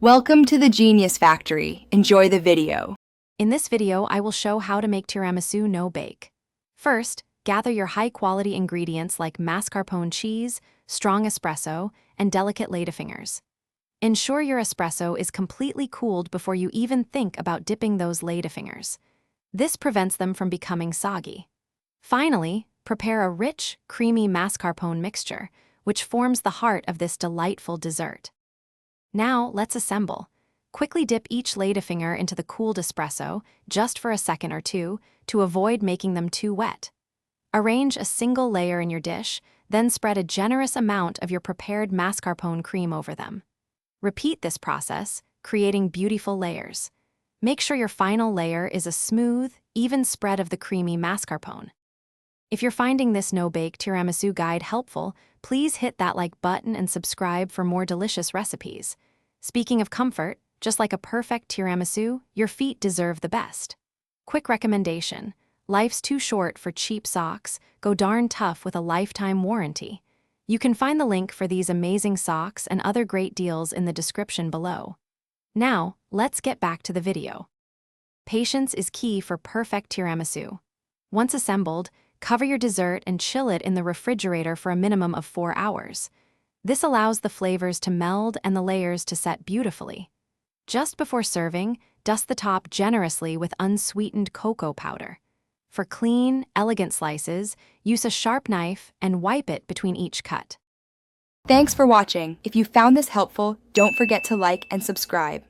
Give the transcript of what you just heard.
Welcome to the Genius Factory. Enjoy the video. In this video, I will show how to make tiramisu no-bake. First, gather your high-quality ingredients like mascarpone cheese, strong espresso, and delicate ladyfingers. Ensure your espresso is completely cooled before you even think about dipping those ladyfingers. This prevents them from becoming soggy. Finally, prepare a rich, creamy mascarpone mixture, which forms the heart of this delightful dessert. Now, let's assemble. Quickly dip each ladyfinger into the cooled espresso, just for a second or two, to avoid making them too wet. Arrange a single layer in your dish, then spread a generous amount of your prepared mascarpone cream over them. Repeat this process, creating beautiful layers. Make sure your final layer is a smooth, even spread of the creamy mascarpone. If you're finding this no-bake tiramisu guide helpful, please hit that like button and subscribe for more delicious recipes. Speaking of comfort, just like a perfect tiramisu, your feet deserve the best. Quick recommendation: life's too short for cheap socks. Go darn tough with a lifetime warranty. You can find the link for these amazing socks and other great deals in the description below. Now, let's get back to the video. Patience is key for perfect tiramisu. Once assembled, cover your dessert and chill it in the refrigerator for a minimum of 4 hours. This allows the flavors to meld and the layers to set beautifully. Just before serving, dust the top generously with unsweetened cocoa powder. For clean, elegant slices, use a sharp knife and wipe it between each cut. Thanks for watching. If you found this helpful, don't forget to like and subscribe.